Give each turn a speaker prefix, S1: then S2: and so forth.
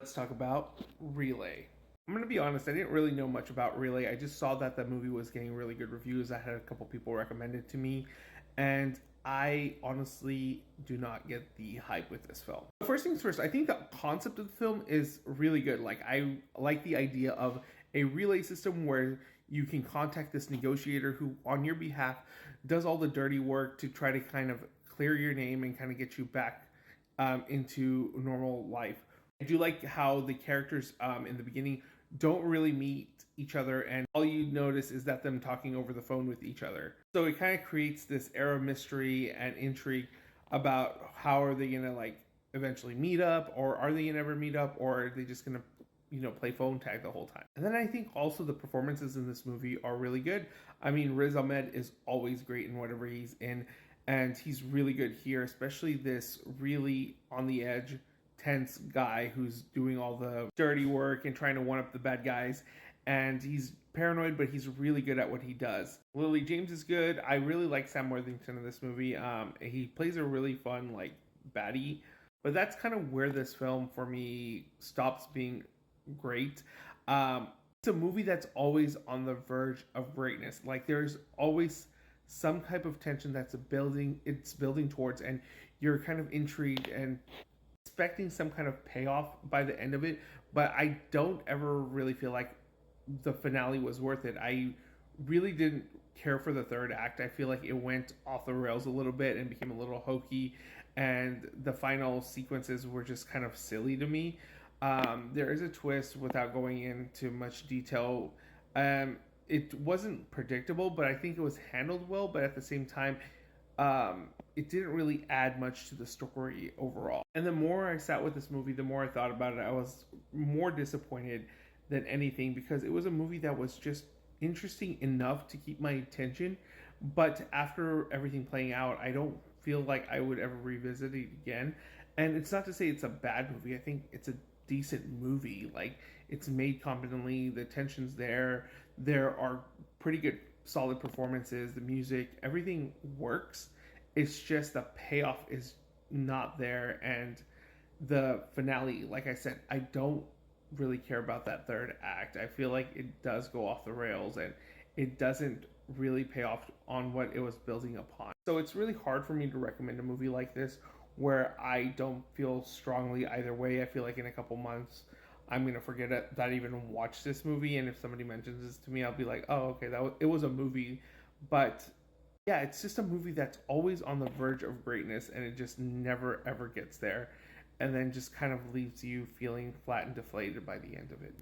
S1: Let's talk about Relay. I'm going to be honest, I didn't really know much about Relay. I just saw that the movie was getting really good reviews. I had a couple people recommend it to me, and I honestly do not get the hype with this film. First things first, I think the concept of the film is really good. Like, I like the idea of a relay system where you can contact this negotiator who, on your behalf, does all the dirty work to try to kind of clear your name and kind of get you back into normal life. I do like how the characters in the beginning don't really meet each other, and all you notice is that them talking over the phone with each other. So it kind of creates this air of mystery and intrigue about how are they gonna like eventually meet up, or are they gonna ever meet up, or are they just gonna play phone tag the whole time. And then I think also the performances in this movie are really good. I mean, Riz Ahmed is always great in whatever he's in, and he's really good here, especially this really on the edge tense guy who's doing all the dirty work and trying to one up the bad guys. And he's paranoid, but he's really good at what he does. Lily James is good. I really like Sam Worthington in this movie. He plays a really fun like baddie, but that's kind of where this film for me stops being great. It's a movie that's always on the verge of greatness. Like there's always some type of tension that's building towards, and you're kind of intrigued and expecting some kind of payoff by the end of it, but I don't ever really feel like the finale was worth it. I really didn't care for the third act. I feel like it went off the rails a little bit and became a little hokey, and the final sequences were just kind of silly to me. There is a twist without going into much detail. It wasn't predictable, but I think it was handled well, but at the same time, it didn't really add much to the story overall. And the more I sat with this movie, the more I thought about it, I was more disappointed than anything, because it was a movie that was just interesting enough to keep my attention. But after everything playing out, I don't feel like I would ever revisit it again. And it's not to say it's a bad movie. I think it's a decent movie. Like, it's made competently, the tension's there. There are pretty good solid performances, the music, everything works. It's just the payoff is not there, and the finale, like I said, I don't really care about that third act. I feel like it does go off the rails, and it doesn't really pay off on what it was building upon. So it's really hard for me to recommend a movie like this where I don't feel strongly either way. I feel like in a couple months I'm gonna forget it, that I even watched this movie, and if somebody mentions this to me, I'll be like, "Oh, okay, it was a movie." But yeah, it's just a movie that's always on the verge of greatness, and it just never ever gets there, and then just kind of leaves you feeling flat and deflated by the end of it.